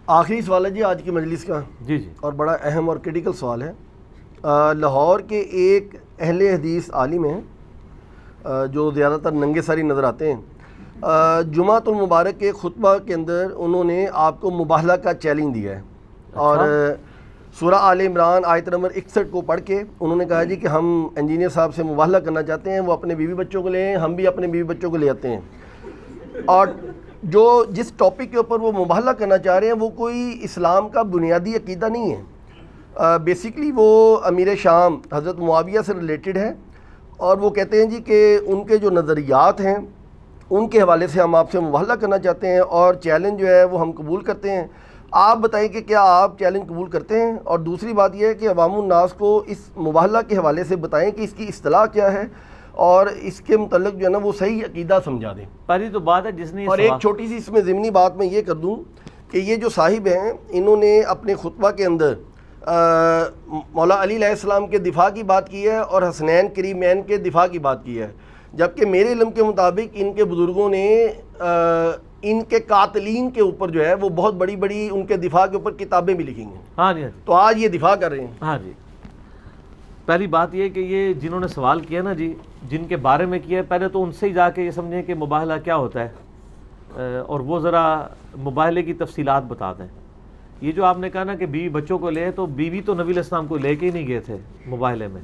آخری سوال ہے جی آج کی مجلس کا، جی جی، اور بڑا اہم اور کریٹیکل سوال ہے۔ لاہور کے ایک اہل حدیث عالم ہیں جو زیادہ تر ننگے ساری نظر آتے ہیں، جمعۃ المبارک کے خطبہ کے اندر انہوں نے آپ کو مباہلہ کا چیلنج دیا ہے، اور سورہ آل عمران آیت نمبر 61 کو پڑھ کے انہوں نے کہا جی کہ ہم انجینئر صاحب سے مباہلہ کرنا چاہتے ہیں، وہ اپنے بیوی بچوں کو لے آئیں، ہم بھی اپنے بیوی بچوں کو لے آتے ہیں، اور جو جس ٹاپک کے اوپر وہ مباہلہ کرنا چاہ رہے ہیں وہ کوئی اسلام کا بنیادی عقیدہ نہیں ہے۔ بیسیکلی وہ امیر شام حضرت معاویہ سے ریلیٹڈ ہے، اور وہ کہتے ہیں جی کہ ان کے جو نظریات ہیں ان کے حوالے سے ہم آپ سے مباہلہ کرنا چاہتے ہیں، اور چیلنج جو ہے وہ ہم قبول کرتے ہیں۔ آپ بتائیں کہ کیا آپ چیلنج قبول کرتے ہیں؟ اور دوسری بات یہ ہے کہ عوام الناس کو اس مباہلہ کے حوالے سے بتائیں کہ اس کی اصطلاح کیا ہے، اور اس کے متعلق جو ہے نا وہ صحیح عقیدہ سمجھا دیں۔ پہلی تو بات ہے جس نے، اور ایک چھوٹی سی اس میں ضمنی بات میں یہ کر دوں کہ یہ جو صاحب ہیں انہوں نے اپنے خطبہ کے اندر مولا علی علیہ السلام کے دفاع کی بات کی ہے اور حسنین کریمین کے دفاع کی بات کی ہے، جبکہ میرے علم کے مطابق ان کے بزرگوں نے ان کے قاتلین کے اوپر جو ہے وہ بہت بڑی بڑی ان کے دفاع کے اوپر کتابیں بھی لکھی ہیں۔ ہاں جی، تو آج یہ دفاع کر رہے ہیں۔ ہاں جی، پہلی بات یہ کہ یہ جنہوں نے سوال کیا نا جی، جن کے بارے میں کیا ہے، پہلے تو ان سے ہی جا کے یہ سمجھیں کہ مباہلہ کیا ہوتا ہے، اور وہ ذرا مباہلے کی تفصیلات بتا دیں۔ یہ جو آپ نے کہا نا کہ بیوی بچوں کو لے، تو بیوی تو نبی علیہ السلام کو لے کے ہی نہیں گئے تھے مباہلے میں۔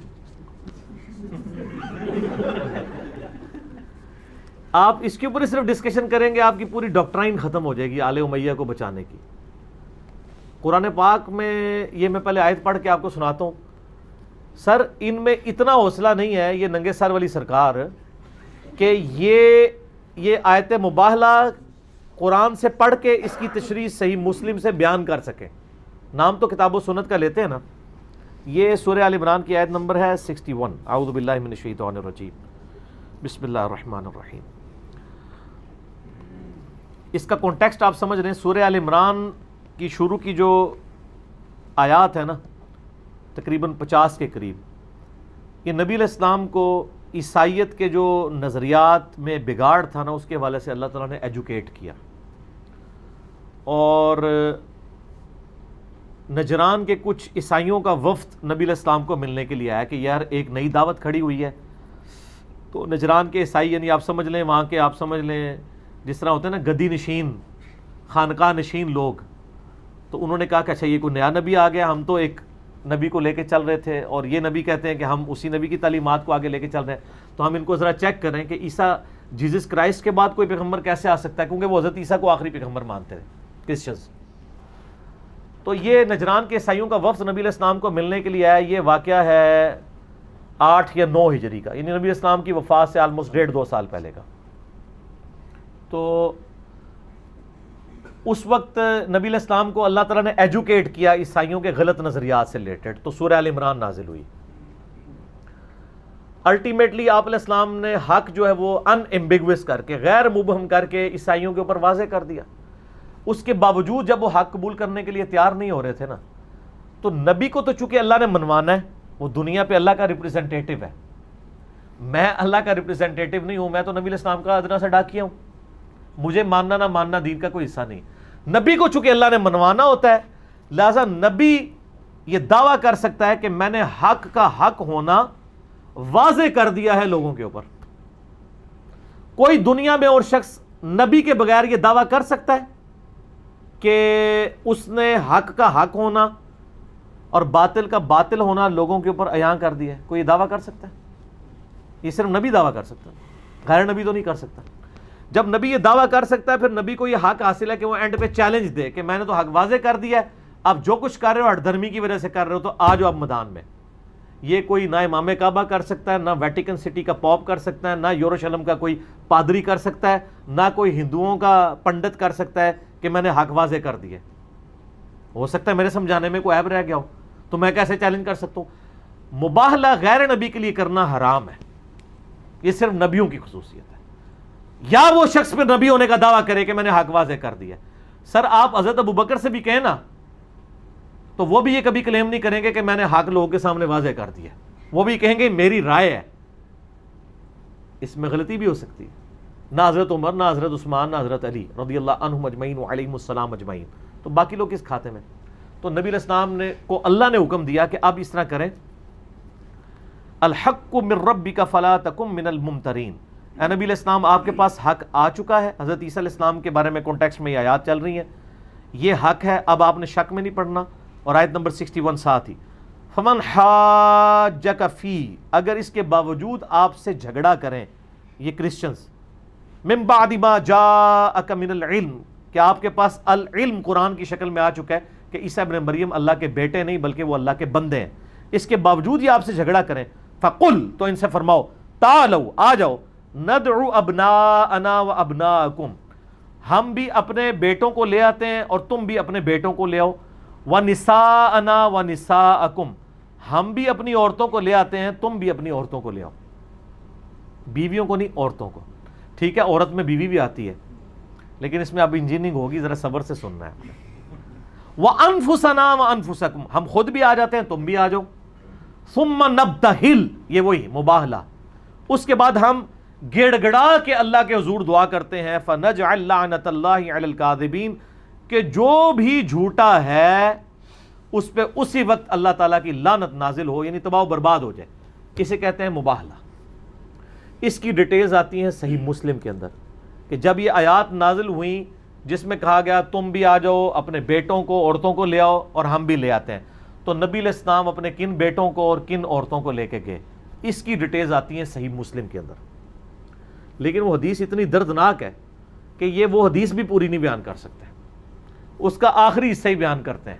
آپ اس کے اوپر صرف ڈسکشن کریں گے آپ کی پوری ڈاکٹرائن ختم ہو جائے گی آل امیہ کو بچانے کی۔ قرآن پاک میں یہ میں پہلے آیت پڑھ کے آپ کو سناتا ہوں۔ سر ان میں اتنا حوصلہ نہیں ہے یہ ننگے سر والی سرکار کہ یہ آیت مباہلہ قرآن سے پڑھ کے اس کی تشریح صحیح مسلم سے بیان کر سکیں۔ نام تو کتاب و سنت کا لیتے ہیں نا۔ یہ سورہ آل عمران کی آیت نمبر ہے 61، اعوذ باللہ من الشیطان الرجیم، بسم اللہ الرحمن الرحیم۔ اس کا کانٹیکسٹ آپ سمجھ رہے ہیں، سورہ آل عمران کی شروع کی جو آیات ہے نا تقریباً 50 کے قریب، یہ نبی علیہ السلام کو عیسائیت کے جو نظریات میں بگاڑ تھا نا اس کے حوالے سے اللہ تعالیٰ نے ایجوکیٹ کیا، اور نجران کے کچھ عیسائیوں کا وفد نبی علیہ السلام کو ملنے کے لیے آیا کہ یار ایک نئی دعوت کھڑی ہوئی ہے۔ تو نجران کے عیسائی یعنی آپ سمجھ لیں وہاں کے، آپ سمجھ لیں جس طرح ہوتے ہیں نا گدی نشین، خانقاہ نشین لوگ، تو انہوں نے کہا کہ اچھا یہ کوئی نیا نبی آ گیا، ہم تو ایک نبی کو لے کے چل رہے تھے اور یہ نبی کہتے ہیں کہ ہم اسی نبی کی تعلیمات کو آگے لے کے چل رہے ہیں، تو ہم ان کو ذرا چیک کریں کہ عیسیٰ جیزس کرائسٹ کے بعد کوئی پیغمبر کیسے آ سکتا ہے، کیونکہ وہ حضرت عیسیٰ کو آخری پیغمبر مانتے تھے کرسچنز۔ تو یہ نجران کے عیسائیوں کا وفد نبی علیہ السلام کو ملنے کے لیے آیا۔ یہ واقعہ ہے 8 یا 9 ہجری کا، یعنی نبی علیہ السلام کی وفات سے آلموسٹ 1.5-2 سال پہلے کا۔ تو اس وقت نبی علیہ السلام کو اللہ تعالیٰ نے ایجوکیٹ کیا عیسائیوں کے غلط نظریات سے ریلیٹڈ، تو سورہ آل عمران نازل ہوئی۔ الٹیمیٹلی آپ علیہ السلام نے حق جو ہے وہ ان ایمبیگوس کر کے، غیر مبہم کر کے عیسائیوں کے اوپر واضح کر دیا۔ اس کے باوجود جب وہ حق قبول کرنے کے لیے تیار نہیں ہو رہے تھے نا، تو نبی کو تو چونکہ اللہ نے منوانا ہے، وہ دنیا پہ اللہ کا ریپریزنٹیٹو ہے، میں اللہ کا ریپریزنٹیٹو نہیں ہوں، میں تو نبی علیہ السلام کا ادنا سا ڈاکیا ہوں، مجھے ماننا نہ ماننا دین کا کوئی حصہ نہیں۔ نبی کو چونکہ اللہ نے منوانا ہوتا ہے، لہذا نبی یہ دعویٰ کر سکتا ہے کہ میں نے حق کا حق ہونا واضح کر دیا ہے لوگوں کے اوپر۔ کوئی دنیا میں اور شخص نبی کے بغیر یہ دعویٰ کر سکتا ہے کہ اس نے حق کا حق ہونا اور باطل کا باطل ہونا لوگوں کے اوپر عیاں کر دیا ہے؟ کوئی یہ دعویٰ کر سکتا ہے؟ یہ صرف نبی دعویٰ کر سکتا ہے، غیر نبی تو نہیں کر سکتا۔ جب نبی یہ دعویٰ کر سکتا ہے، پھر نبی کو یہ حق حاصل ہے کہ وہ اینڈ پہ چیلنج دے کہ میں نے تو حق واضح کر دیا ہے، اب جو کچھ کر رہے ہو ہٹ دھرمی کی وجہ سے کر رہے ہو، تو آ جاؤ اب میدان میں۔ یہ کوئی نہ امام کعبہ کر سکتا ہے، نہ ویٹیکن سٹی کا پوپ کر سکتا ہے، نہ یروشلم کا کوئی پادری کر سکتا ہے، نہ کوئی ہندوؤں کا پنڈت کر سکتا ہے کہ میں نے حق واضح کر دیا۔ ہو سکتا ہے میرے سمجھانے میں کوئی عیب رہ گیا ہو، تو میں کیسے چیلنج کر سکتا ہوں؟ مباہلہ غیر نبی کے لیے کرنا حرام ہے، یہ صرف نبیوں کی خصوصیت ہے، یا وہ شخص پہ نبی ہونے کا دعویٰ کرے کہ میں نے حق واضح کر دیا۔ سر آپ حضرت ابوبکر سے بھی کہیں نا، تو وہ بھی یہ کبھی کلیم نہیں کریں گے کہ میں نے حق لوگوں کے سامنے واضح کر دیا، وہ بھی کہیں گے میری رائے ہے۔ اس میں غلطی بھی ہو سکتی ہے۔ نہ حضرت عمر، نہ حضرت عثمان، نہ حضرت علی رضی اللہ عنہم اجمعین وعلیہم السلام اجمعین تو باقی لوگ کس کھاتے میں؟ تو نبی علیہ السلام نے کو اللہ نے حکم دیا کہ اب اس طرح کریں، الحق من ربک فلا تکن من الممترین، اے نبی علیہ السلام آپ کے پاس حق آ چکا ہے. حضرت عیسیٰ علیہ السلام کے بارے میں کانٹیکسٹ میں یہ آیات چل رہی ہیں، یہ حق ہے، اب آپ نے شک میں نہیں پڑنا. اور آیت نمبر 61 ساتھ ہی، فمن حاجک فی، اگر اس کے باوجود آپ سے جھگڑا کریں یہ کرسچنز، من بعد ما جاءک من العلم، کہ آپ کے پاس العلم قرآن کی شکل میں آ چکا ہے کہ عیسیٰ ابن مریم اللہ کے بیٹے نہیں بلکہ وہ اللہ کے بندے ہیں، اس کے باوجود یہ آپ سے جھگڑا کریں، فقل، تو ان سے فرماؤ، تعالوا، آ جاؤ، ندعو ابناءنا و ابناءکم، ہم بھی اپنے بیٹوں کو لے آتے ہیں اور تم بھی اپنے بیٹوں کو لے آؤ، ونساءنا و نساءکم، ہم بھی اپنی عورتوں کو لے آتے ہیں تم بھی اپنی عورتوں کو لے آؤ، بیویوں کو نہیں، عورتوں کو. ٹھیک ہے، عورت میں بیوی بھی آتی ہے لیکن اس میں اب انجینئرنگ ہوگی، ذرا صبر سے سننا ہے. وَأَنفُسَنَا وَأَنفُسَكُمْ، ہم خود بھی آ جاتے ہیں تم بھی آ جاؤ. ثُمَّ نَبْتَهِلْ، یہ وہی مباہلہ، اس کے بعد ہم گڑ گڑا کے اللہ کے حضور دعا کرتے ہیں، فَنَجْعَلْ لَعْنَةَ اللَّهِ عَلَى الْكَاذِبِينَ، کہ جو بھی جھوٹا ہے اس پہ اسی وقت اللہ تعالیٰ کی لعنت نازل ہو، یعنی تباہ و برباد ہو جائے. اسے کہتے ہیں مباہلہ. اس کی ڈیٹیلز آتی ہیں صحیح مسلم کے اندر کہ جب یہ آیات نازل ہوئیں جس میں کہا گیا تم بھی آ جاؤ، اپنے بیٹوں کو، عورتوں کو لے آؤ اور ہم بھی لے آتے ہیں، تو نبی علیہ السلام اپنے کن بیٹوں کو اور کن عورتوں کو لے کے گئے، اس کی ڈیٹیلز آتی ہیں صحیح مسلم کے اندر. لیکن وہ حدیث اتنی دردناک ہے کہ یہ وہ حدیث بھی پوری نہیں بیان کر سکتے، اس کا آخری حصہ ہی بیان کرتے ہیں.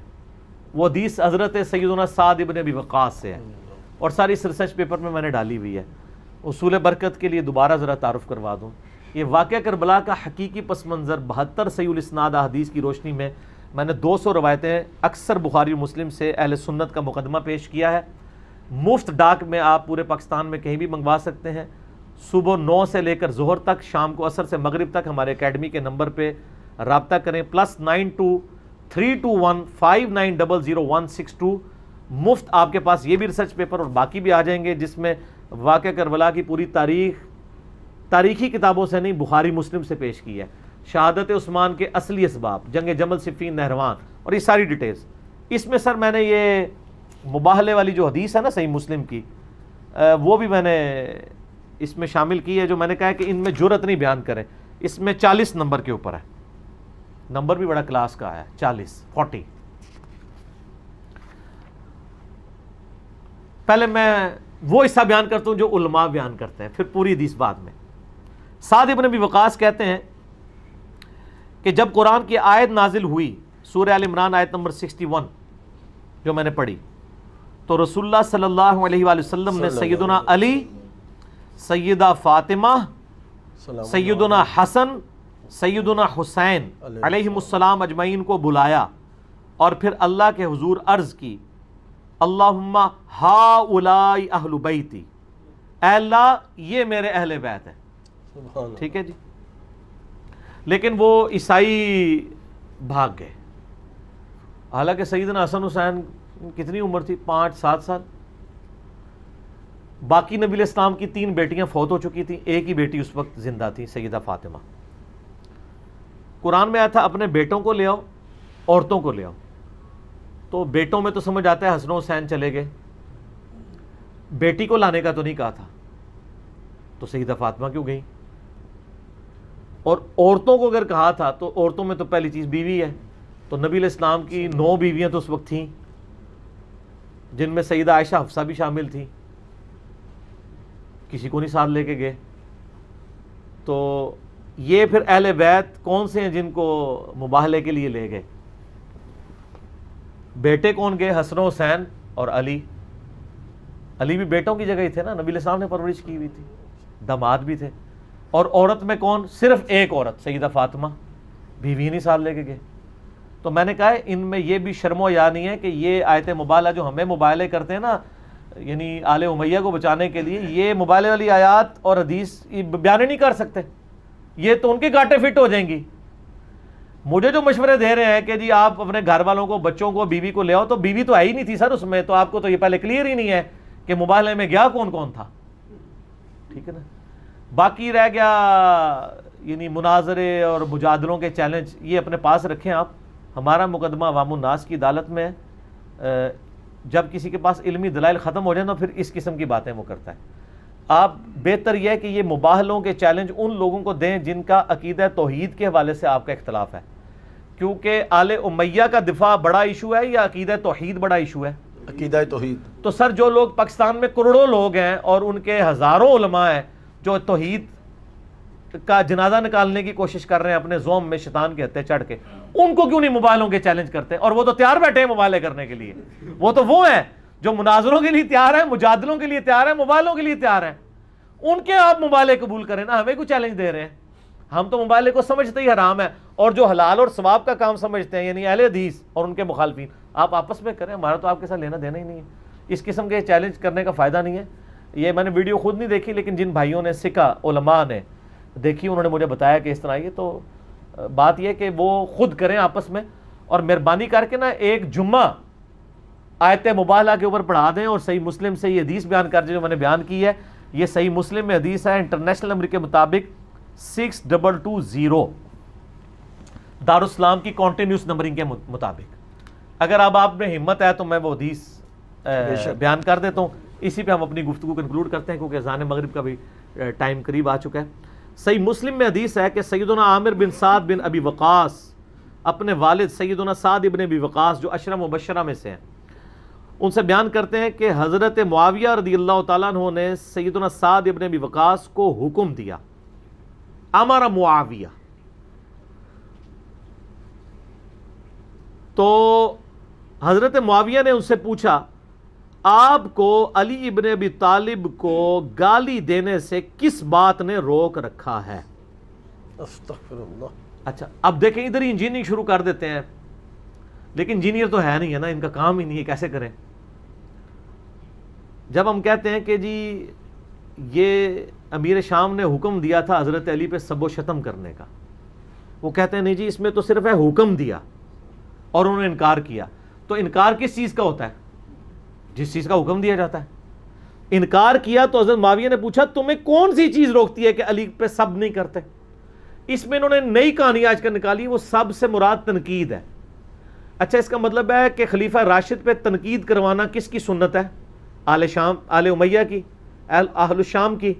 وہ حدیث حضرت سیدنا سعد ابن ابی وقاص سے ہے اور ساری ریسرچ پیپر میں نے ڈالی ہوئی ہے. اصول برکت کے لیے دوبارہ ذرا تعارف کروا دوں، یہ واقعہ کربلا کا حقیقی پس منظر 72 صحیح الاسناد احادیث کی روشنی میں نے 200 روایتیں اکثر بخاری و مسلم سے اہل سنت کا مقدمہ پیش کیا ہے. مفت ڈاک میں آپ پورے پاکستان میں کہیں بھی منگوا سکتے ہیں. صبح 9 سے لے کر ظہر تک، شام کو عصر سے مغرب تک ہمارے اکیڈمی کے نمبر پہ رابطہ کریں، +923259000162. مفت آپ کے پاس یہ بھی ریسرچ پیپر اور باقی بھی آ جائیں گے جس میں واقعہ کربلا کی پوری تاریخی کتابوں سے نہیں، بخاری مسلم سے پیش کی ہے. شہادت عثمان کے اصلی اسباب، جنگ جمل، صفین، نہروان، اور یہ ساری ڈیٹیلز. اس میں سر میں نے یہ مباہلے والی جو حدیث ہے نا صحیح مسلم کی، وہ بھی میں نے اس میں شامل کی ہے، جو میں نے کہا ہے کہ ان میں جرأت نہیں بیان کریں. اس میں 40 نمبر کے اوپر ہے، نمبر بھی بڑا کلاس کا ہے، 40. پہلے میں وہ حصہ بیان کرتا ہوں جو علماء بیان کرتے ہیں، پھر پوری حدیث بعد میں. سعد ابن ابی وقاص کہتے ہیں کہ جب قرآن کی آیت نازل ہوئی، سورہ آل عمران آیت نمبر 61 جو میں نے پڑھی، تو رسول اللہ صلی اللہ علیہ وآلہ وسلم نے سیدنا علی، سیدہ فاطمہ، سیدنا حسن، سیدنا حسین علیہم السلام اجمعین کو بلایا اور پھر اللہ کے حضور عرض کی، اللہم ہؤلاء اہل بیتی، اے اللہ یہ میرے اہل بیت ہیں. ٹھیک ہے جی. لیکن وہ عیسائی بھاگ گئے، حالانکہ سیدنا حسن حسین کتنی عمر تھی؟ 5-7 سال. باقی نبی علیہ السلام کی 3 بیٹیاں فوت ہو چکی تھیں، ایک ہی بیٹی اس وقت زندہ تھی، سیدہ فاطمہ. قرآن میں آیا تھا اپنے بیٹوں کو لے آؤ، عورتوں کو لے آؤ. تو بیٹوں میں تو سمجھ آتا ہے حسن و حسین چلے گئے، بیٹی کو لانے کا تو نہیں کہا تھا، تو سیدہ فاطمہ کیوں گئی؟ اور عورتوں کو اگر کہا تھا تو عورتوں میں تو پہلی چیز بیوی ہے، تو نبی علیہ السلام کی 9 بیویاں تو اس وقت تھیں، جن میں سیدہ عائشہ حفصہ بھی شامل تھیں، کسی کو نہیں ساتھ لے کے گئے. تو یہ پھر اہل بیت کون سے ہیں جن کو مباہلے کے لیے لے گئے؟ بیٹے کون گئے؟ حسن و حسین اور علی. علی بھی بیٹوں کی جگہ ہی تھے نا، نبی علیہ السلام نے پرورش کی ہوئی تھی، داماد بھی تھے. اور عورت میں کون؟ صرف ایک عورت، سیدہ فاطمہ، بیوی نہیں ساتھ لے کے گئے. تو میں نے کہا ہے ان میں یہ بھی شرم و حیا نہیں ہے کہ یہ آیت مباہلہ جو ہمیں مباہلے کرتے ہیں نا، یعنی آل امیہ کو بچانے کے لیے، یہ مباہلے والی آیات اور حدیث بیان نہیں کر سکتے، یہ تو ان کے گاٹے فٹ ہو جائیں گی. مجھے جو مشورے دے رہے ہیں کہ جی آپ اپنے گھر والوں کو، بچوں کو، بیوی کو لے آؤ، تو بیوی تو آئی نہیں تھی سر اس میں، تو آپ کو تو یہ پہلے کلیئر ہی نہیں ہے کہ مباہلے میں گیا کون کون تھا. ٹھیک ہے نا. باقی رہ گیا یعنی مناظرے اور مجادلوں کے چیلنج، یہ اپنے پاس رکھیں آپ. ہمارا مقدمہ عوام الناس کی عدالت میں ہے، جب کسی کے پاس علمی دلائل ختم ہو جائیں تو پھر اس قسم کی باتیں وہ کرتا ہے۔ آپ بہتر یہ ہے کہ یہ مباحلوں کے چیلنج ان لوگوں کو دیں جن کا عقیدہ توحید کے حوالے سے آپ کا اختلاف ہے، کیونکہ آل امیہ کا دفاع بڑا ایشو ہے یا عقیدہ توحید بڑا ایشو ہے؟ عقیدہ توحید۔ تو سر جو لوگ پاکستان میں کروڑوں لوگ ہیں اور ان کے ہزاروں علماء ہیں جو توحید کا جنازہ نکالنے کی کوشش کر رہے ہیں اپنے زوم میں شیطان کے ہتھے چڑھ کے، ان کو کیوں نہیں مباحلوں کے چیلنج کرتے؟ اور وہ تو تیار بیٹھے ہیں مباحلے کرنے کے لیے، وہ تو وہ ہیں جو مناظروں کے لیے تیار ہیں، مجادلوں کے لیے تیار ہیں، مباحلوں کے لیے تیار ہیں، ان کے آپ مباحلے قبول کریں نا، ہمیں کوئی چیلنج دے رہے ہیں؟ ہم تو مباحلے کو سمجھتے ہی حرام ہے، اور جو حلال اور ثواب کا کام سمجھتے ہیں یعنی اہل حدیث اور ان کے مخالفین، آپ آپس میں کریں، ہمارا تو آپ کے ساتھ لینا دینا ہی نہیں ہے، اس قسم کے چیلنج کرنے کا فائدہ نہیں ہے۔ یہ میں نے ویڈیو خود نہیں دیکھی، لیکن جن بھائیوں نے سکھا علماء نے دیکھی انہوں نے مجھے بتایا کہ اس طرح یہ تو بات یہ کہ وہ خود کریں آپس میں، اور مہربانی کر کے نا ایک جمعہ آیت مباحلہ کے اوپر پڑھا دیں اور صحیح مسلم سے یہ حدیث بیان کر دیں جو میں نے بیان کی ہے۔ یہ صحیح مسلم میں حدیث ہے انٹرنیشنل نمبر کے مطابق 6220 دارالاسلام کی کنٹینیوس نمبرنگ کے مطابق۔ اگر اب آپ میں ہمت ہے تو میں وہ حدیث بیان کر دیتا ہوں، اسی پہ ہم اپنی گفتگو کنکلوڈ کرتے ہیں کیونکہ اذان مغرب کا بھی ٹائم قریب آ چکا ہے۔ صحیح مسلم میں حدیث ہے کہ سیدنا عامر بن سعد بن ابی وقاص اپنے والد سیدنا سعد ابن ابی وقاص جو عشرہ مبشرہ میں سے ہیں، ان سے بیان کرتے ہیں کہ حضرت معاویہ رضی اللہ تعالیٰ عنہ نے سیدنا سعد ابن ابی وقاص کو حکم دیا، امر معاویہ، تو حضرت معاویہ نے ان سے پوچھا آپ کو علی ابن ابی طالب کو گالی دینے سے کس بات نے روک رکھا ہے؟ استغفر اللہ۔ اچھا اب دیکھیں ادھر ہی انجینئرنگ شروع کر دیتے ہیں، لیکن انجینئر تو ہے نہیں ہے نا، ان کا کام ہی نہیں ہے، کیسے کریں؟ جب ہم کہتے ہیں کہ جی یہ امیر شام نے حکم دیا تھا حضرت علی پہ سب و شتم کرنے کا، وہ کہتے ہیں نہیں جی اس میں تو صرف ہے حکم دیا اور انہوں نے انکار کیا، تو انکار کس چیز کا ہوتا ہے؟ جس چیز کا حکم دیا جاتا ہے۔ انکار کیا تو حضرت معاویہ نے پوچھا تمہیں کون سی چیز روکتی ہے کہ علی پہ سب نہیں کرتے؟ اس میں انہوں نے نئی کہانی آج کل نکالی، وہ سب سے مراد تنقید ہے۔ اچھا اس کا مطلب ہے کہ خلیفہ راشد پہ تنقید کروانا کس کی سنت ہے؟ آل شام، آل امیہ کی، اہل الشام کی،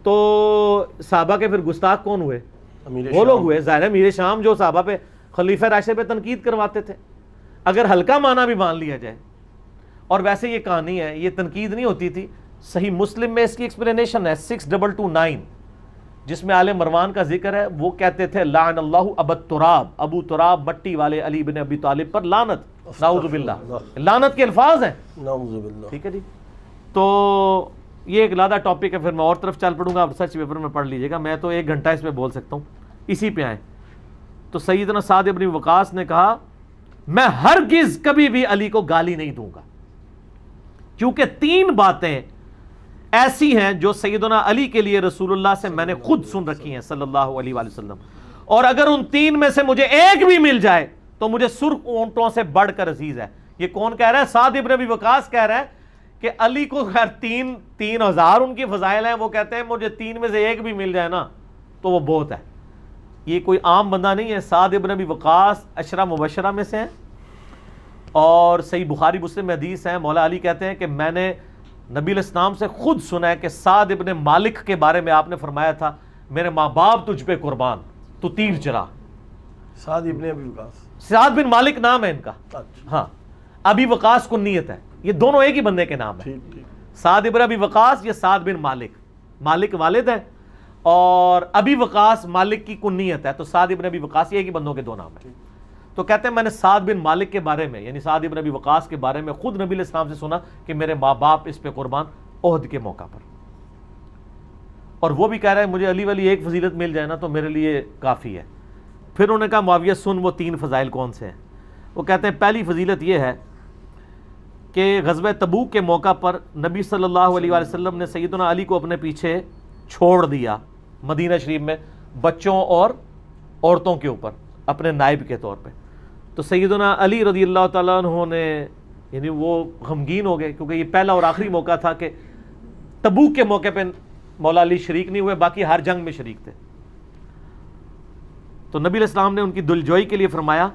تو صحابہ کے پھر گستاخ کون ہوئے؟ وہ لوگ ہوئے، ظاہر ہے امیر شام جو صحابہ پہ خلیفہ راشد پہ تنقید کرواتے تھے، اگر ہلکا معنی بھی مان لیا جائے۔ اور ویسے یہ کہانی ہے، یہ تنقید نہیں ہوتی تھی۔ صحیح مسلم میں اس کی ایکسپلینیشن ہے 6229 جس میں آل مروان کا ذکر ہے، وہ کہتے تھے لعن اللہ ابو تراب، ابو تراب مٹی والے علی بن ابی طالب پر لعنت، نعوذ باللہ، لعنت کے الفاظ ہیں، نعوذ باللہ۔ ٹھیک ہے جی۔ تو یہ ایک علیحدہ ٹاپک ہے، پھر میں اور طرف چل پڑوں گا، آپ سرچ پیپر میں پڑھ لیجئے گا، میں تو 1 گھنٹہ اس پہ بول سکتا ہوں، اسی پہ آئیں۔ تو سیدنا سعد ابن وقاص نے کہا میں ہرگز کبھی بھی علی کو گالی نہیں دوں گا، کیونکہ 3 باتیں ایسی ہیں جو سیدنا علی کے لیے رسول اللہ سے میں نے خود سن رکھی ہیں صلی اللہ علیہ وآلہ وسلم، اور اگر ان 3 میں سے مجھے ایک بھی مل جائے تو مجھے سرخ اونٹوں سے بڑھ کر عزیز ہے۔ یہ کون کہہ رہا ہے؟ سعد ابن ابی وقاص کہہ رہا ہے کہ علی کو خیر 3,000 ان کی فضائل ہیں، وہ کہتے ہیں مجھے 3 میں سے ایک بھی مل جائے نا تو وہ بہت ہے۔ یہ کوئی عام بندہ نہیں ہے، سعد ابن ابی وقاص عشرہ مبشرہ میں سے ہیں، اور صحیح بخاری مسلم میں حدیث ہے، مولا علی کہتے ہیں کہ میں نے نبی علیہ السلام سے خود سنا ہے کہ سعد ابن مالک کے بارے میں آپ نے فرمایا تھا میرے ماں باپ تجھ پہ قربان، تو تیر چرا۔ سعد ابن ابی وقاص، سعد بن مالک نام ہے ان کا، اچھا ہاں، ابی وقاص کنیت ہے، یہ دونوں ایک ہی بندے کے نام ہیں، ٹھیک ٹھیک۔ سعد ابن ابی وقاص یا سعد بن مالک، مالک والد ہے اور ابی وقاص مالک کی کنیت ہے، تو سعد ابن ابی وقاص یہ ایک ہی بندوں کے 2 نام ہیں۔ تو کہتے ہیں میں نے سعد بن مالک کے بارے میں یعنی سعد ابن ابی وقاص کے بارے میں خود نبی علیہ السلام سے سنا کہ میرے ماں باپ اس پہ قربان احد کے موقع پر، اور وہ بھی کہہ رہا ہے مجھے علی والی ایک فضیلت مل جائے نا تو میرے لیے کافی ہے۔ پھر انہوں نے کہا معاویہ سن وہ 3 فضائل کون سے ہیں؟ وہ کہتے ہیں پہلی فضیلت یہ ہے کہ غزوہ تبوک کے موقع پر نبی صلی اللہ علیہ وآلہ وسلم نے سیدنا علی کو اپنے پیچھے چھوڑ دیا مدینہ شریف میں بچوں اور عورتوں کے اوپر اپنے نائب کے طور پہ، تو سیدنا علی رضی اللہ تعالیٰ عنہ نے یعنی وہ غمگین ہو گئے کیونکہ یہ پہلا اور آخری موقع تھا کہ تبوک کے موقع پہ مولا علی شریک نہیں ہوئے، باقی ہر جنگ میں شریک تھے۔ تو نبی علیہ السلام نے ان کی دلجوئی کے لیے فرمایا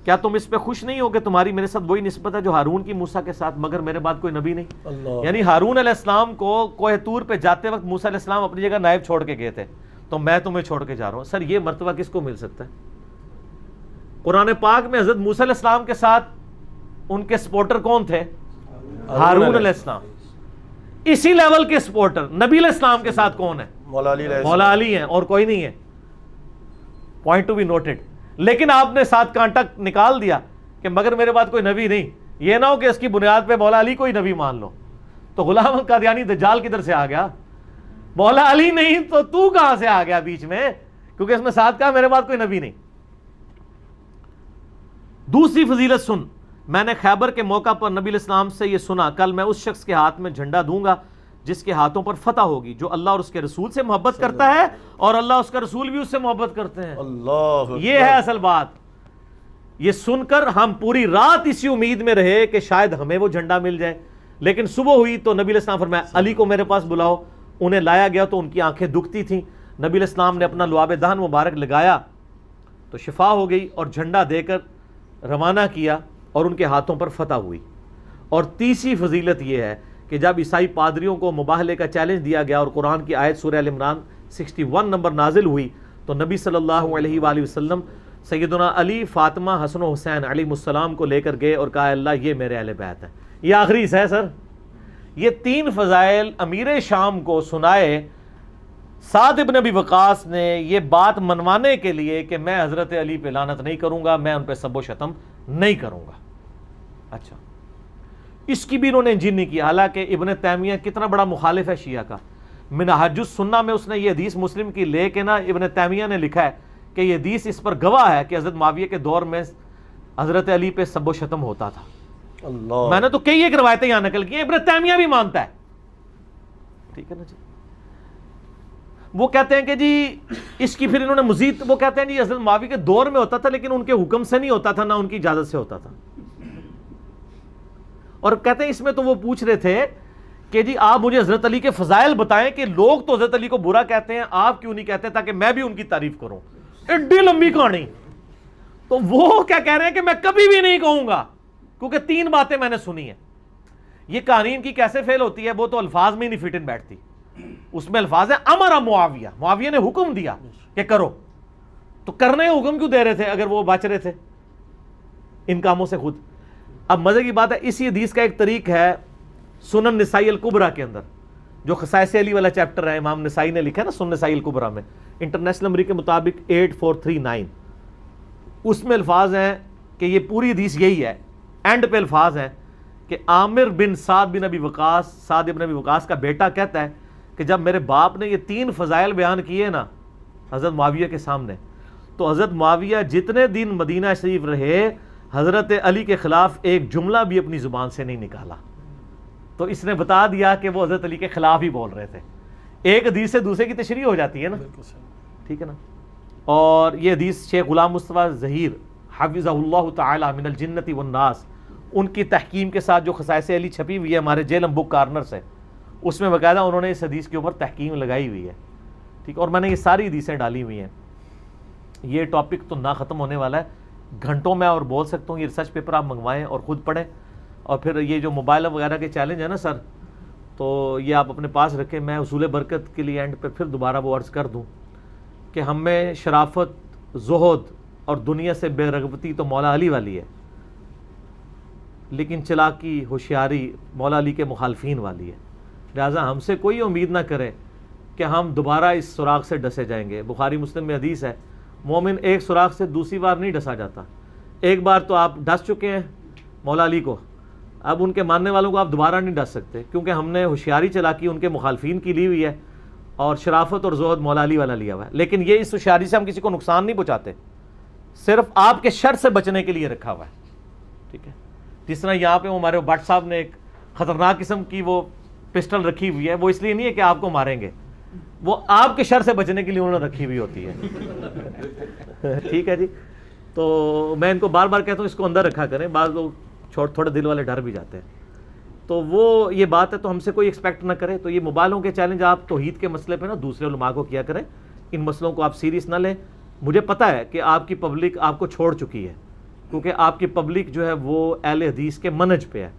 کیا تم اس پہ خوش نہیں ہو کہ تمہاری میرے ساتھ وہی نسبت ہے جو ہارون کی موسیٰ کے ساتھ، مگر میرے بعد کوئی نبی نہیں؟ اللہ، یعنی ہارون علیہ السلام کو کوہ طور پہ جاتے وقت موسیٰ علیہ السلام اپنی جگہ نائب چھوڑ کے گئے تھے، تو میں تمہیں چھوڑ کے جا رہا ہوں۔ سر یہ مرتبہ کس کو مل سکتا ہے؟ قرآن پاک میں حضرت موسیٰ علیہ السلام کے ساتھ ان کے سپورٹر کون تھے؟ ہارون علیہ السلام۔ اسی لیول کے سپورٹر نبی علیہ السلام کے ساتھ کون ہے؟ مولا علی علیہ السلام۔ مولا علی ہیں، اور کوئی نہیں ہے۔ Point to be noted. لیکن آپ نے ساتھ کانٹا نکال دیا کہ مگر میرے بعد کوئی نبی نہیں، یہ نہ ہو کہ اس کی بنیاد پہ مولا علی کوئی نبی مان لو، تو غلام القادیانی دجال کدھر سے آ گیا؟ مولا علی نہیں تو کہاں سے آ گیا بیچ میں؟ کیونکہ اس میں ساتھ کہا میرے بعد کوئی نبی نہیں۔ دوسری فضیلت سن، میں نے خیبر کے موقع پر نبی علیہ السلام سے یہ سنا، کل میں اس شخص کے ہاتھ میں جھنڈا دوں گا جس کے ہاتھوں پر فتح ہوگی، جو اللہ اور اس کے رسول سے محبت کرتا ہے اور اللہ اس کا رسول بھی اس سے محبت کرتے ہیں۔ اللہ، یہ ہے اصل بات۔ یہ سن کر ہم پوری رات اسی امید میں رہے کہ شاید ہمیں وہ جھنڈا مل جائے، لیکن صبح ہوئی تو نبی علیہ السلام فرمایا علی کو میرے پاس بلاؤ۔ انہیں لایا گیا تو ان کی آنکھیں دکھتی تھیں، نبی علیہ السلام نے اپنا لعاب دہن مبارک لگایا تو شفا ہو گئی اور جھنڈا دے کر روانہ کیا اور ان کے ہاتھوں پر فتح ہوئی۔ اور تیسری فضیلت یہ ہے کہ جب عیسائی پادریوں کو مباہلے کا چیلنج دیا گیا اور قرآن کی آیت سورہ ال عمران 61 نمبر نازل ہوئی تو نبی صلی اللہ علیہ وآلہ وسلم سیدنا علی، فاطمہ، حسن و حسین علیہ السلام کو لے کر گئے اور کہا اللہ یہ میرے اہل بیت ہے۔ یہ آخری حصہ ہے سر۔ یہ 3 فضائل امیر شام کو سنائے سعد ابن ابی وقاص نے یہ بات منوانے کے لیے کہ میں حضرت علی پہ لعنت نہیں کروں گا، میں ان پہ سب و شتم نہیں کروں گا۔ اچھا، اس کی بھی انہوں نے انجین نہیں کیا، حالانکہ ابن تیمیہ کتنا بڑا مخالف ہے شیعہ کا۔ منہاج السنہ میں اس نے یہ حدیث مسلم کی لے کے نا ابن تیمیہ نے لکھا ہے کہ یہ حدیث اس پر گواہ ہے کہ حضرت معاویہ کے دور میں حضرت علی پہ سب و شتم ہوتا تھا۔ اللہ، میں نے تو کئی ایک روایتیں یہاں نقل کی ہیں، ابن تیمیہ بھی مانتا ہے۔ ٹھیک ہے نا جی؟ وہ کہتے ہیں کہ جی اس کی پھر انہوں نے مزید وہ کہتے ہیں جی حضرت معاویہ کے دور میں ہوتا تھا لیکن ان کے حکم سے نہیں ہوتا تھا، نہ ان کی اجازت سے ہوتا تھا۔ اور کہتے ہیں اس میں تو وہ پوچھ رہے تھے کہ جی آپ مجھے حضرت علی کے فضائل بتائیں کہ لوگ تو حضرت علی کو برا کہتے ہیں، آپ کیوں نہیں کہتے تاکہ میں بھی ان کی تعریف کروں۔ ایڈی لمبی کہانی۔ تو وہ کیا کہہ رہے ہیں کہ میں کبھی بھی نہیں کہوں گا، کیونکہ 3 باتیں میں نے سنی ہیں۔ یہ کہانی ان کی کیسے فیل ہوتی ہے؟ وہ تو الفاظ میں ہی نہیں فٹ ان بیٹھتی۔ اس میں الفاظ ہیں امر معاویہ، معاویہ نے حکم دیا کہ کرو، تو کرنے کا حکم کیوں دے رہے تھے اگر وہ بچ رہے تھے ان کاموں سے خود؟ اب مزے کی بات ہے اسی حدیث کا ایک طریق ہے سنن نسائی الکبریٰ کے اندر، جو خصائص علی والا چیپٹر ہے، امام نسائی نے لکھا ہے نا سنن نسائی الکبریٰ میں، انٹرنیشنل نمبر کے مطابق 8439، اس میں الفاظ ہیں کہ یہ پوری حدیث یہی ہے، اینڈ پہ الفاظ ہیں کہ عامر بن سعد بن ابی وقاص، سعد بن ابی وقاص کا بیٹا کہتا ہے کہ جب میرے باپ نے یہ 3 فضائل بیان کیے نا حضرت معاویہ کے سامنے، تو حضرت معاویہ جتنے دن مدینہ شریف رہے حضرت علی کے خلاف ایک جملہ بھی اپنی زبان سے نہیں نکالا۔ تو اس نے بتا دیا کہ وہ حضرت علی کے خلاف ہی بول رہے تھے۔ ایک حدیث سے دوسرے کی تشریح ہو جاتی ہے نا، ٹھیک ہے نا۔ اور یہ حدیث شیخ غلام مصطفیٰ ظہیر حفظہ اللہ تعالی من الجنت والناس، ان کی تحکیم کے ساتھ جو خصائص علی چھپی ہوئی ہے ہمارے جیلم بک کارنر سے، اس میں باقاعدہ انہوں نے اس حدیث کے اوپر تحکیم لگائی ہوئی ہے، ٹھیک۔ اور میں نے یہ ساری حدیثیں ڈالی ہوئی ہیں۔ یہ ٹاپک تو نہ ختم ہونے والا ہے، گھنٹوں میں اور بول سکتا ہوں۔ یہ ریسرچ پیپر آپ منگوائیں اور خود پڑھیں، اور پھر یہ جو موبائل وغیرہ کے چیلنج ہے نا سر، تو یہ آپ اپنے پاس رکھیں۔ میں حصول برکت کے لیے اینڈ پہ پھر دوبارہ وہ عرض کر دوں کہ ہم میں شرافت، زہد اور دنیا سے بے رغبتی تو مولا علی والی ہے، لیکن چلاکی، ہوشیاری مولا علی کے مخالفین والی ہے۔ لہٰذا ہم سے کوئی امید نہ کرے کہ ہم دوبارہ اس سراغ سے ڈسے جائیں گے۔ بخاری مسلم میں حدیث ہے مومن ایک سراغ سے دوسری بار نہیں ڈسا جاتا۔ ایک بار تو آپ ڈس چکے ہیں مولا علی کو، اب ان کے ماننے والوں کو آپ دوبارہ نہیں ڈس سکتے، کیونکہ ہم نے ہوشیاری چلاکی ان کے مخالفین کی لی ہوئی ہے اور شرافت اور زہد مولا علی والا لیا ہوا ہے۔ لیکن یہ اس ہوشیاری سے ہم کسی کو نقصان نہیں پہنچاتے، صرف آپ کے شر سے بچنے کے لیے رکھا ہوا ہے، ٹھیک ہے۔ جس طرح یہاں پہ ہمارے بٹ صاحب نے ایک خطرناک قسم کی وہ پسٹل رکھی ہوئی ہے، وہ اس لیے نہیں ہے کہ آپ کو ماریں گے، وہ آپ کے شر سے بچنے کے لیے انہوں نے رکھی ہوئی ہوتی ہے، ٹھیک ہے جی۔ تو میں ان کو بار بار کہتا ہوں اس کو اندر رکھا کریں، بعض لوگ تھوڑے دل والے ڈر بھی جاتے ہیں۔ تو وہ یہ بات ہے، تو ہم سے کوئی ایکسپیکٹ نہ کرے۔ تو یہ موبائلوں کے چیلنج آپ توحید کے مسئلے پہ نا دوسرے علماء کو کیا کریں، ان مسئلوں کو آپ سیریس نہ لیں۔ مجھے پتہ ہے کہ آپ کی پبلک آپ کو چھوڑ چکی ہے، کیونکہ آپ کی پبلک جو ہے وہ اہل حدیث کے منہج پہ ہے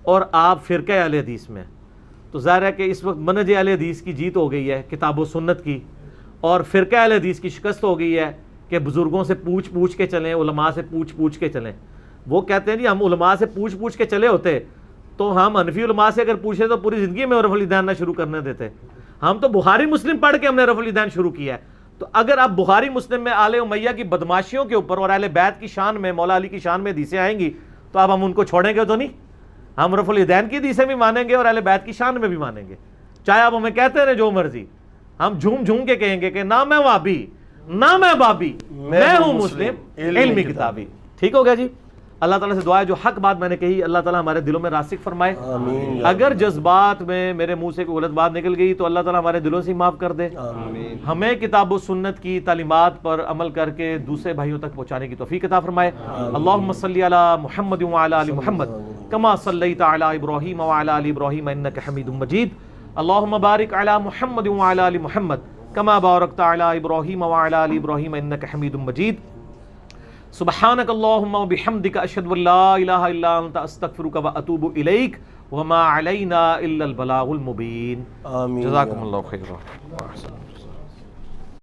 اور آپ فرقہ اہل حدیث میں ہیں، تو ظاہر ہے کہ اس وقت منہج اہل حدیث کی جیت ہو گئی ہے کتاب و سنت کی، اور فرقہ اہل حدیث کی شکست ہو گئی ہے کہ بزرگوں سے پوچھ کے چلیں، علماء سے پوچھ کے چلیں۔ وہ کہتے ہیں جی ہم علماء سے پوچھ کے چلے ہوتے تو ہم حنفی علماء سے اگر پوچھیں تو پوری زندگی میں رفع الیدین نہ شروع کرنے دیتے، ہم تو بخاری مسلم پڑھ کے ہم نے رفع الیدین شروع کیا ہے۔ تو اگر آپ بخاری مسلم میں آل امیہ کی بدماشیوں کے اوپر اور اہل بیت کی شان میں، مولا علی کی شان میں حدیثیں آئیں گی تو اب ہم ان کو چھوڑیں گے تو نہیں، ہم رفع الیدین کی حدیثیں بھی مانیں گے اور اہل بیت کی شان میں بھی مانیں گے، چاہے آپ ہمیں کہتے رہے جو مرضی، ہم جھوم کے کہیں گے کہ نہ میں وہابی نہ میں بابی، میں ہوں مسلم علمی کتابی۔ ٹھیک ہو گیا جی؟ اللہ تعالیٰ سے دعا ہے جو حق بات میں نے کہی اللہ تعالیٰ ہمارے دلوں میں راسخ فرمائے، آمین۔ اگر جذبات میں میرے منہ سے کوئی غلط بات نکل گئی تو اللہ تعالیٰ ہمارے دلوں سے معاف کر دے، ہمیں کتاب و سنت کی تعلیمات پر عمل کر کے دوسرے بھائیوں تک پہنچانے کی توفیق عطا فرمائے۔ اللہم صلی علی محمد وعلی آل محمد کما صلیت علی ابراہیم وعلی آل ابراہیم انک حمید مجید، اللہم بارک علی محمد وعلی آل محمد کما بارکت علی ابراہیم وعلی آل ابراہیم انک حمید مجید۔ سبحانک اللہم وبحمدک اشہد ان لا الہ الا انت استغفرک واتوب الیک وما علینا الا البلاغ المبین۔ آمین۔ جزاکم اللہ خیرا۔